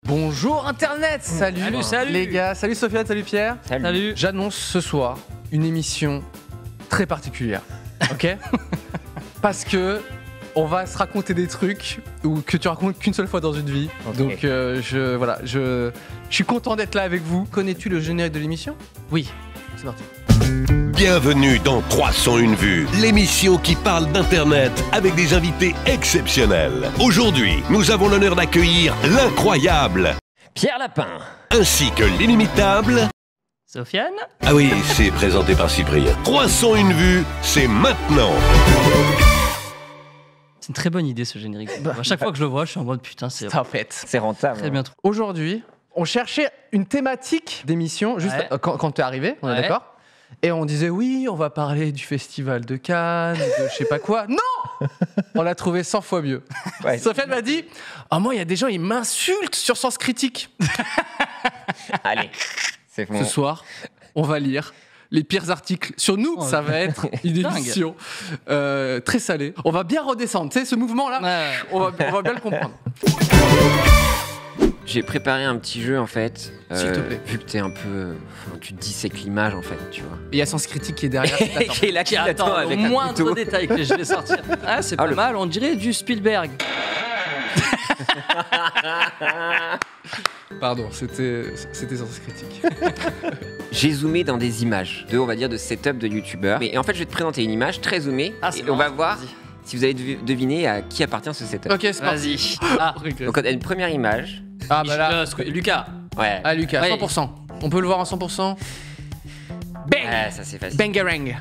Bonjour Internet. Salut. Salut les gars, salut Sofiane, salut Pierre. Salut. J'annonce ce soir une émission très particulière, ok? Parce que on va se raconter des trucs que tu racontes qu'une seule fois dans une vie. Okay. Donc je suis content d'être là avec vous. Connais-tu le générique de l'émission? Oui, c'est parti. Bienvenue dans 301 vues, l'émission qui parle d'Internet avec des invités exceptionnels. Aujourd'hui, nous avons l'honneur d'accueillir l'incroyable Pierre Lapin, ainsi que l'inimitable Sofiane. Ah oui, c'est présenté par Cyprien. 301 vues, c'est maintenant. C'est une très bonne idée ce générique. À chaque fois que je le vois, je suis en mode putain, c'est rentable. Très bien trouvé. Aujourd'hui, on cherchait une thématique d'émission juste quand tu es arrivé, on est d'accord? Et on disait oui, on va parler du festival de Cannes, de je sais pas quoi. Non, on l'a trouvé 100 fois mieux. Ouais. Sofiane m'a dit moi il y a des gens ils m'insultent sur Sens Critique. Allez, c'est bon. Ce soir, on va lire les pires articles sur nous. Ça va être une émission très salée. On va bien redescendre. Tu sais, ce mouvement-là, on va bien le comprendre. J'ai préparé un petit jeu en fait. S'il te plaît. Vu que t'es un peu. Tu dissèques l'image en fait, tu vois. Il y a Sens Critique qui est derrière. Qui est là, qui attend avec au moindre détail que je vais sortir. Ah, c'est pas mal, on dirait du Spielberg. Pardon, c'était Sens Critique. J'ai zoomé dans des images on va dire, de setup de youtubeurs. Mais en fait, je vais te présenter une image très zoomée. Et on va voir si vous allez deviner à qui appartient ce setup. Ok, c'est parti. Donc, on a une première image. Ah, bah là. Lucas. Ouais. Ah, Lucas, 100%. On peut le voir en 100%. Bang! Ah, ça c'est facile. Bangarang.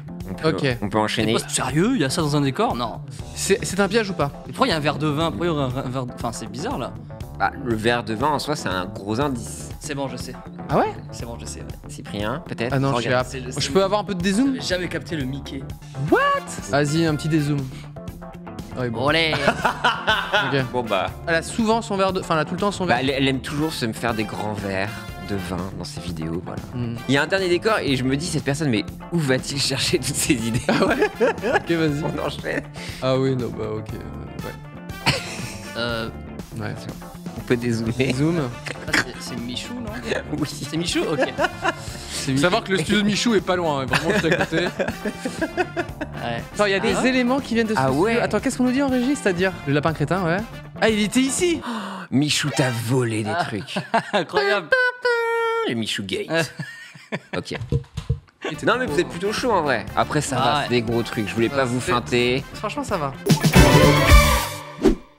On peut enchaîner. Sérieux? Il y a ça dans un décor? Non. C'est un piège ou pas? Pourquoi il y a un verre de vin? Pourquoi il y aurait un verre de... Enfin, c'est bizarre là. Bah, le verre de vin en soi, c'est un gros indice. C'est bon, je sais. Ah ouais? C'est bon, je sais, ouais. Cyprien, peut-être? Ah non, je peux avoir un peu de dézoom? J'avais jamais capté le Mickey. What? Vas-y, un petit dézoom. Ouais, bon. Olé. Okay. Bon bah. Elle a souvent son verre de... Enfin, elle a tout le temps son verre. Elle aime toujours se me faire des grands verres de vin dans ses vidéos, voilà. Il y a un dernier décor et je me dis, cette personne, mais où va-t-il chercher toutes ces idées? Ah ouais? Ok, vas-y. On enchaîne. Ah oui, non, bah ok. Ouais. On peut dézoomer. Zoom. C'est Michou, non? Oui. C'est Michou? Ok. Faut savoir que le studio de Michou est pas loin, hein. Vraiment juste à côté. Ouais. Attends, il y a des éléments qui viennent de ce studio. Ouais. Attends, qu'est-ce qu'on nous dit en régie? C'est-à-dire le lapin crétin, ouais. Ah, il était ici. Michou t'a volé des trucs. Incroyable. Le Michou Gate. Ok. Non mais vous êtes plutôt chaud en vrai. Après ça va, c'est des gros trucs. Je voulais pas vous feinter. Franchement, ça va.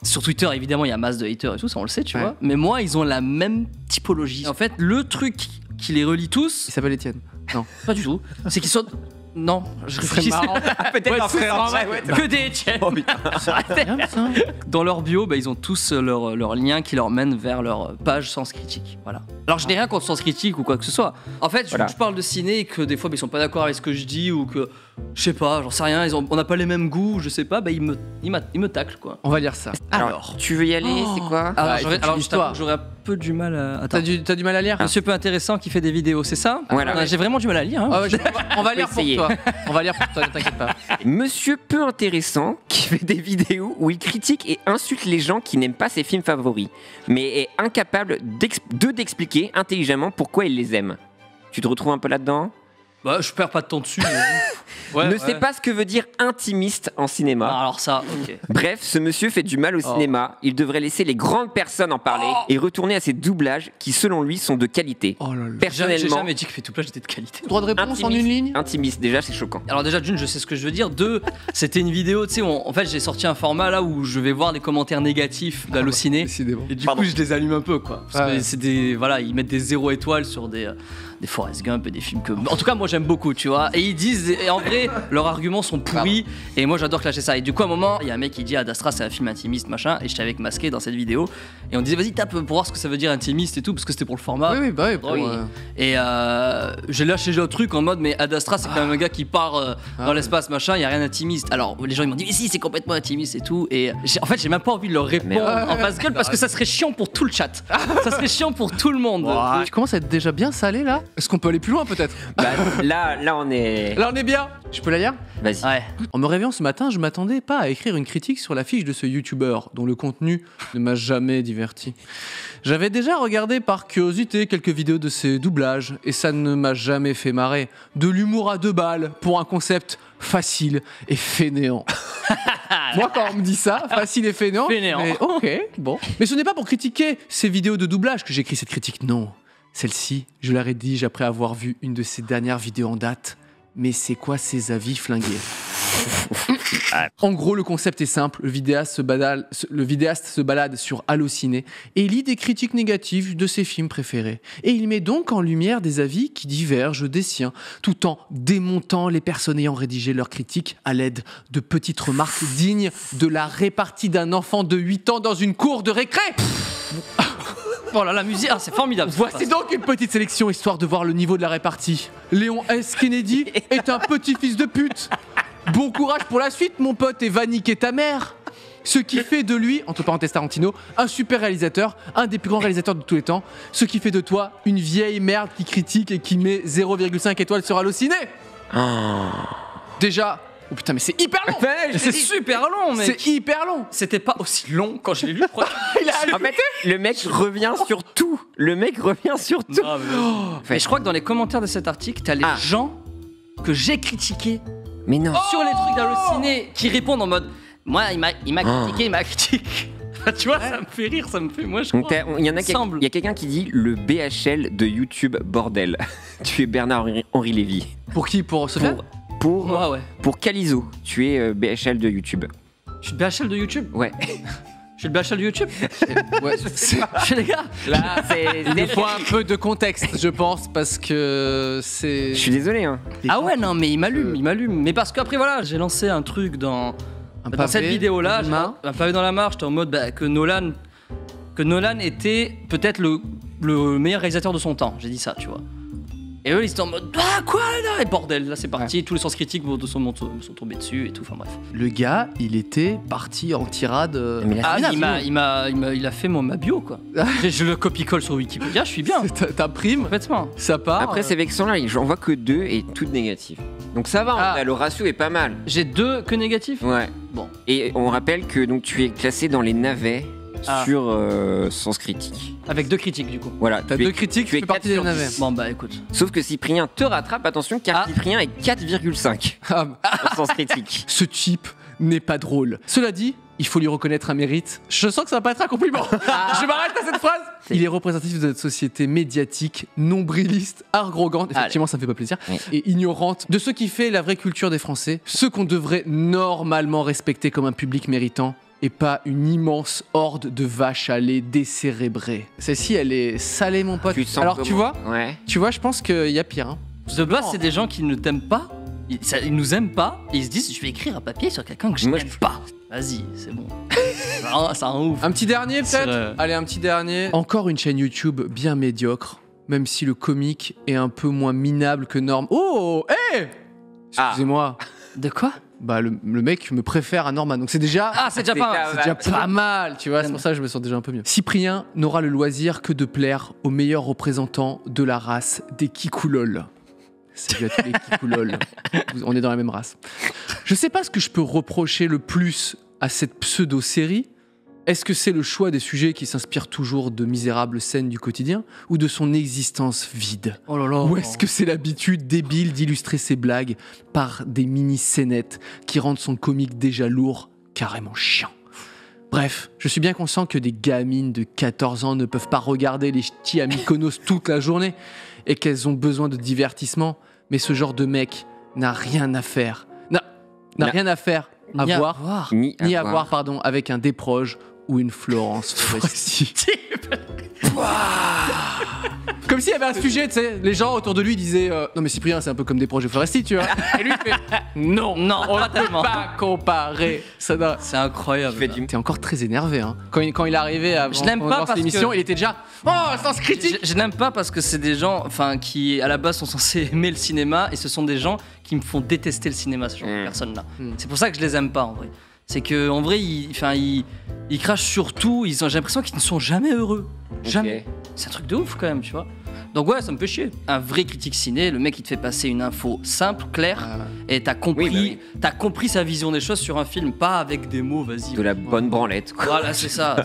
Sur Twitter, évidemment, il y a masse de haters et tout, ça on le sait, tu vois. Mais moi, ils ont la même typologie. En fait, le truc qui les relie tous... Il s'appelle Étienne. Non. Pas du tout. C'est qu'ils sont... Non, je réfléchis. Peut-être un frère en vrai. Que des Etienne. Oh putain. Dans leur bio, ils ont tous leur lien qui leur mène vers leur page Sens Critique. Voilà. Alors je n'ai rien contre Sens Critique ou quoi que ce soit. En fait, je parle de ciné et que des fois ils sont pas d'accord avec ce que je dis ou que je sais pas, j'en sais rien, on n'a pas les mêmes goûts, je sais pas, ils me taclent quoi. On va lire ça. Alors, tu veux y aller, c'est quoi? Alors j'aurais un peu du mal à... T'as du mal à lire? Monsieur peu intéressant qui fait des vidéos, c'est ça? Voilà. J'ai vraiment du mal à lire. Hein. On va lire pour toi. On va lire pour toi, ne t'inquiète pas. Monsieur peu intéressant qui fait des vidéos où il critique et insulte les gens qui n'aiment pas ses films favoris, mais est incapable d'expliquer intelligemment pourquoi il les aime. Tu te retrouves un peu là-dedans? Bah, je perds pas de temps dessus. Ne sait pas ce que veut dire intimiste en cinéma. Ah, alors ça, ok. Bref, ce monsieur fait du mal au cinéma. Il devrait laisser les grandes personnes en parler et retourner à ses doublages qui, selon lui, sont de qualité. Oh là là. Personnellement, j'ai jamais dit que mes doublages étaient de qualité. Droit de réponse en une ligne? Intimiste, déjà, c'est choquant. Alors déjà, d'une, je sais ce que je veux dire. Deux, c'était une vidéo, tu sais, en fait, j'ai sorti un format là où je vais voir les commentaires négatifs d'Allociné. Et du coup, je les allume un peu, quoi. Parce que c'est des... Voilà, ils mettent des 0 étoiles sur des Forrest Gump et des films que... En tout cas, moi, j'aime beaucoup, tu vois. Et ils disent... Et en vrai, leurs arguments sont pourris. Et moi, j'adore clasher ça. Et du coup, à un moment, il y a un mec qui dit Ad Astra, c'est un film intimiste, machin. Et j'étais avec Masqué dans cette vidéo. Et on disait, vas-y, tape pour voir ce que ça veut dire intimiste et tout. Parce que c'était pour le format. Oui, bah oui. Et j'ai lâché le truc en mode, mais Ad Astra, c'est quand même un gars qui part dans l'espace, machin. Il n'y a rien d'intimiste. Alors, les gens, ils m'ont dit, mais si, c'est complètement intimiste et tout. Et en fait, j'ai même pas envie de leur répondre en face gueule parce que ça serait chiant pour tout le chat. Ça serait chiant pour tout le monde. Tu commences à être déjà bien salé là? Est-ce qu'on peut aller plus loin peut-être? Bah, là, on est... Là, on est bien. Je peux la lire? Vas-y. Ouais. En me réveillant ce matin, je m'attendais pas à écrire une critique sur la fiche de ce youtubeur dont le contenu ne m'a jamais diverti. J'avais déjà regardé par curiosité quelques vidéos de ses doublages et ça ne m'a jamais fait marrer. De l'humour à 2 balles pour un concept facile et fainéant. Moi, quand on me dit ça, facile et fainéant, mais ok, bon. Mais ce n'est pas pour critiquer ces vidéos de doublage que j'écris cette critique, non. Celle-ci, je la rédige après avoir vu une de ses dernières vidéos en date. Mais c'est quoi ces avis flingués? En gros, le concept est simple. Le vidéaste se balade sur Allociné et lit des critiques négatives de ses films préférés. Et il met donc en lumière des avis qui divergent des siens, tout en démontant les personnes ayant rédigé leurs critiques à l'aide de petites remarques dignes de la répartie d'un enfant de 8 ans dans une cour de récré. Oh là, la musique, c'est formidable. Voici donc une petite sélection histoire de voir le niveau de la répartie. Léon S. Kennedy est un petit fils de pute. Bon courage pour la suite, mon pote, et va niquer ta mère. Ce qui fait de lui, entre parenthèses Tarantino, un super réalisateur, un des plus grands réalisateurs de tous les temps. Ce qui fait de toi une vieille merde qui critique et qui met 0,5 étoiles sur Allociné. Déjà... Oh putain, mais c'est hyper long! C'est super long, mec! C'est hyper long! C'était pas aussi long quand je l'ai lu. En fait, le mec revient sur tout! Le mec revient sur tout! Non, mais je crois que dans les commentaires de cet article, t'as les gens que j'ai critiqués mais non. sur les trucs d'Allociné qui répondent en mode moi, il m'a critiqué, il m'a critiqué. Tu vois, ça me fait rire, ça me fait. Moi, je crois. Il y a quelqu'un qui dit le BHL de YouTube, bordel. Tu es Bernard-Henri Lévy. Pour qui? Pour Sophia? Pour Calizo, tu es BHL de YouTube. Je suis le BHL de YouTube? Ouais. Je suis le BHL de YouTube? Ouais, je suis les gars. Là, il faut un peu de contexte, je pense, parce que c'est... Je suis désolé, hein. Ah ouais, non, mais il m'allume. Mais parce qu'après, voilà, j'ai lancé un truc dans cette vidéo-là, un pavé dans la marche, j'étais en mode que Nolan était peut-être le meilleur réalisateur de son temps. J'ai dit ça, tu vois. Et eux, ils étaient en mode quoi là? Et bordel, là c'est parti, tous les sens critiques me sont tombés dessus et tout, enfin bref. Le gars, il était parti en tirade. Il a fait ma bio quoi. Je le copie-colle sur Wikipédia, je suis bien. Ta prime, complètement. Ça part. Après, ces vexants-là, j'en vois que 2 et toutes négatives. Donc ça va, le ratio est pas mal. J'ai 2 que négatifs? Ouais. Bon. Et on rappelle que donc, tu es classé dans les navets. Sur Sens Critique. Avec 2 critiques du coup. Voilà, t'as 2 critiques, tu fais partie des navets. Bon bah écoute. Sauf que Cyprien te rattrape, attention, car Cyprien est 4,5 en Sens Critique. Ce type n'est pas drôle. Cela dit, il faut lui reconnaître un mérite. Je sens que ça va pas être un compliment. Je m'arrête à cette phrase. Il est représentatif de notre société médiatique, nombriliste, arrogante, effectivement ça me fait pas plaisir, et ignorante de ce qui fait la vraie culture des Français, ceux qu'on devrait normalement respecter comme un public méritant. Et pas une immense horde de vaches à lait décérébrées. Celle-ci, elle est salée, mon pote. Alors, tu vois, je pense qu'il y a pire. Hein. De base, c'est des gens qui ne t'aiment pas. Ils nous aiment pas. Et ils se disent, je vais écrire un papier sur quelqu'un que je n'aime pas. Vas-y, c'est bon. Ça rend ouf. Un petit dernier, peut-être? Allez, un petit dernier. Encore une chaîne YouTube bien médiocre. Même si le comique est un peu moins minable que Norm. Oh, hé excusez-moi. De quoi? Bah le mec me préfère à Norman, donc c'est déjà pas mal, tu vois, c'est pour ça que je me sens déjà un peu mieux. Cyprien n'aura le loisir que de plaire aux meilleurs représentants de la race des Kikoulol. Salut à tous les Kikoulol, on est dans la même race. Je sais pas ce que je peux reprocher le plus à cette pseudo-série. Est-ce que c'est le choix des sujets qui s'inspirent toujours de misérables scènes du quotidien ou de son existence vide? Oh là là. Ou est-ce que c'est l'habitude débile d'illustrer ses blagues par des mini-scénettes qui rendent son comique déjà lourd, carrément chiant? Bref, je suis bien conscient que des gamines de 14 ans ne peuvent pas regarder les ch'tis à Mykonos toute la journée et qu'elles ont besoin de divertissement, mais ce genre de mec n'a rien à faire. Rien à faire, ni à voir, avec un Desproges ou une Florence Foresti. Comme s'il y avait un sujet, tu sais, les gens autour de lui disaient non mais Cyprien c'est un peu comme Desproges et Foresti, tu vois. Et lui il fait non, on ne peut pas comparer. C'est incroyable. T'es encore très énervé, hein. Quand il est arrivé avant l'émission, il était déjà Sens Critique. Je n'aime pas parce que c'est des gens, qui à la base sont censés aimer le cinéma et ce sont des gens qui me font détester le cinéma, ce genre de personnes-là. C'est pour ça que je les aime pas en vrai. C'est que en vrai, ils crachent sur tout. J'ai l'impression qu'ils ne sont jamais heureux. Jamais. C'est un truc de ouf quand même, tu vois. Donc ouais, ça me fait chier. Un vrai critique ciné, le mec il te fait passer une info simple, claire, et t'as compris, t'as compris sa vision des choses sur un film, pas avec des mots, vas-y. De la bonne branlette, quoi. Voilà, c'est ça,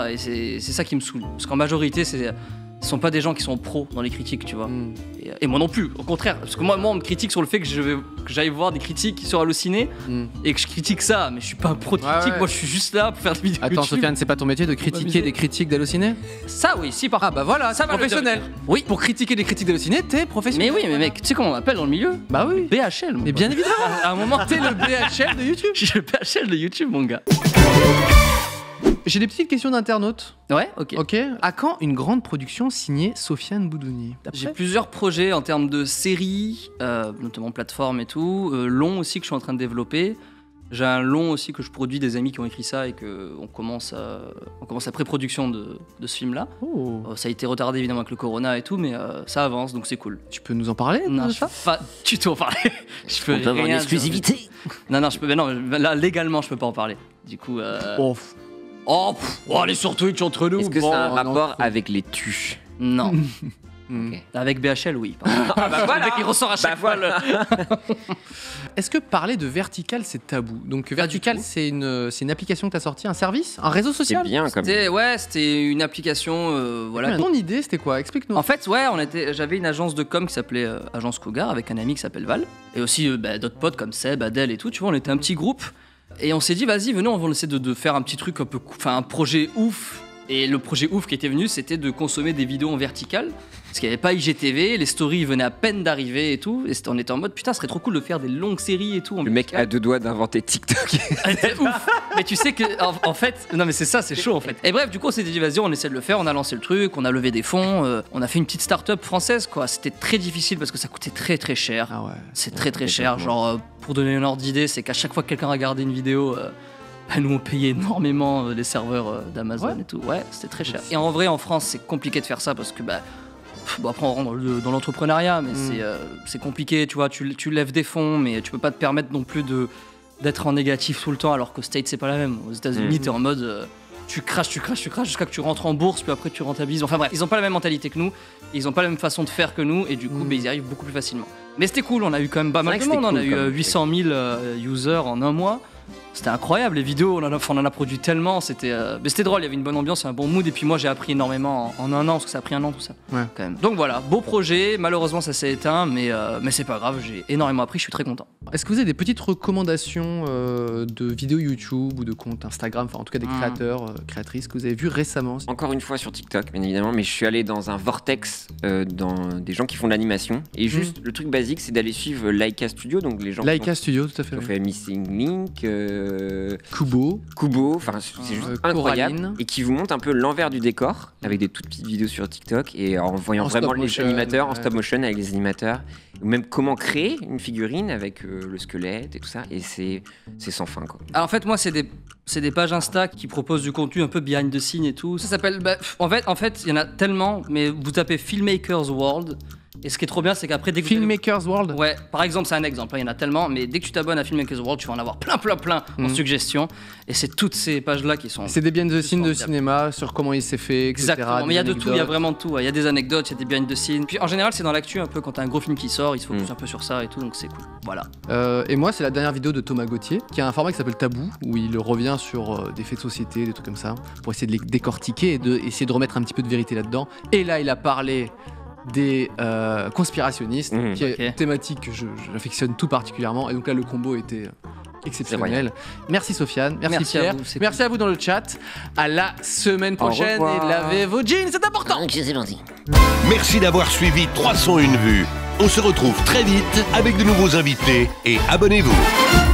et c'est ça qui me saoule. Parce qu'en majorité, ce sont pas des gens qui sont pros dans les critiques, tu vois. Et moi non plus, au contraire. Parce que moi on me critique sur le fait que j'aille voir des critiques sur Allociné et que je critique ça, mais je suis pas un pro de critique, moi je suis juste là pour faire des vidéos. Attends, YouTube. Sofiane, c'est pas ton métier de critiquer des critiques d'Allociné? Ça oui, si par Ah bah voilà, ça c'est professionnel. Oui, pour critiquer des critiques d'Allociné, t'es professionnel. Mais oui, mais mec, tu sais comment on m'appelle dans le milieu? Bah oui. BHL. Mais bien évidemment. À un moment, T'es le BHL de YouTube. je suis le BHL de YouTube, mon gars. J'ai des petites questions d'internautes. Ouais, ok. Ok. À quand une grande production signée Sofiane Boudouni? J'ai plusieurs projets en termes de séries, notamment plateforme et tout. Long aussi que je suis en train de développer. J'ai un long aussi que je produis, des amis qui ont écrit ça et qu'on commence la pré-production de ce film-là. Oh. Ça a été retardé évidemment avec le corona et tout, mais ça avance donc c'est cool. Tu peux nous en parler? Non, je peux pas du tout en parler. Je peux On peut avoir une exclusivité. Non, là légalement je peux pas en parler. Du coup. Allez sur Twitch entre nous. Est-ce que ça a un rapport avec les tuches? Non. Avec BHL, oui. Ah bah voilà. Le mec, il ressort à chaque fois. Est-ce que parler de Vertical, c'est tabou? Donc Vertical, c'est une application que tu as sortie, un service, un réseau social? C'est bien comme. C'était une application. Voilà. Ton idée, c'était quoi? Explique-nous. En fait, ouais, j'avait une agence de com qui s'appelait Agence Cougar avec un ami qui s'appelle Val. Et aussi d'autres potes comme Seb, Adèle et tout. Tu vois, on était un petit groupe. Et on s'est dit, vas-y, venez, on va essayer de faire un petit truc un projet ouf. Et le projet ouf qui était venu, c'était de consommer des vidéos en vertical. Parce qu'il n'y avait pas IGTV, les stories venaient à peine d'arriver et tout. Et on était en mode, putain, ce serait trop cool de faire des longues séries et tout. Le mec a 2 doigts d'inventer TikTok. C'est ouf. Mais tu sais que, en fait, non mais c'est ça, c'est chaud en fait. Et bref, du coup, on s'est dit, vas-y, on essaie de le faire. On a lancé le truc, on a levé des fonds. On a fait une petite start-up française, quoi. C'était très difficile parce que ça coûtait très très cher. Ah ouais. C'est très très cher. Genre, pour donner un ordre d'idée, c'est qu'à chaque fois que quelqu'un regardait une vidéo. Nous on payait énormément les serveurs d'Amazon et tout. Ouais, c'était très cher. Et en vrai, en France, c'est compliqué de faire ça parce que après on rentre dans l'entrepreneuriat, mais c'est compliqué. Tu vois, tu lèves des fonds, mais tu peux pas te permettre non plus d'être en négatif tout le temps, alors qu'aux States c'est pas la même. Aux États-Unis, t'es en mode tu craches jusqu'à que tu rentres en bourse, puis après tu rentabilises. Enfin bref, ils ont pas la même mentalité que nous, ils ont pas la même façon de faire que nous, et du coup, ils y arrivent beaucoup plus facilement. Mais c'était cool, on a eu quand même pas mal de monde. On a eu 800 000 users en un mois. C'était incroyable, les vidéos, on en a produit tellement, mais c'était drôle, il y avait une bonne ambiance, un bon mood, et puis moi j'ai appris énormément en un an, parce que ça a pris un an tout ça, quand même. Donc voilà, beau projet, malheureusement ça s'est éteint, mais c'est pas grave, j'ai énormément appris, je suis très content. Est-ce que vous avez des petites recommandations de vidéos YouTube ou de comptes Instagram, enfin en tout cas des créateurs, créatrices que vous avez vus récemment? Encore une fois sur TikTok, bien évidemment, mais je suis allé dans un vortex dans des gens qui font de l'animation, et juste le truc basique c'est d'aller suivre Laika Studio, donc les gens Laika Studio, tout à fait. Qui ont fait Missing Link, Kubo, enfin c'est juste incroyable, et qui vous montre un peu l'envers du décor avec des toutes petites vidéos sur TikTok et en voyant vraiment les animateurs en stop motion avec les animateurs, ou même comment créer une figurine avec le squelette et tout ça, et c'est sans fin quoi. Alors en fait moi c'est des pages Insta qui proposent du contenu un peu behind the scene et tout. Ça s'appelle en fait il y en a tellement, mais vous tapez Filmmakers World. Et ce qui est trop bien, c'est qu'après, dès que Filmmakers World. Ouais, par exemple, c'est un exemple, il y en a tellement, mais dès que tu t'abonnes à Filmmakers World, tu vas en avoir plein en suggestions. Et c'est toutes ces pages-là qui sont. C'est des behind the scenes de cinéma, sur comment il s'est fait, etc. Exactement, mais il y a de tout, il y a vraiment de tout. Il y a des anecdotes, il y a des behind the scenes. Puis en général, c'est dans l'actu un peu quand t'as un gros film qui sort, il se focus un peu sur ça et tout, donc c'est cool. Voilà. Et moi, c'est la dernière vidéo de Thomas Gauthier, qui a un format qui s'appelle Tabou, où il revient sur des faits de société, des trucs comme ça, pour essayer de les décortiquer et essayer de remettre un petit peu de vérité là-dedans. Et là, il a parlé des conspirationnistes, qui est une thématique que j'affectionne tout particulièrement, et donc là le combo était exceptionnel. Merci Sofiane, merci Pierre, merci à vous dans le chat, à la semaine prochaine et lavez vos jeans, c'est important. C'est parti. Merci d'avoir suivi 301 vues. On se retrouve très vite avec de nouveaux invités et abonnez-vous.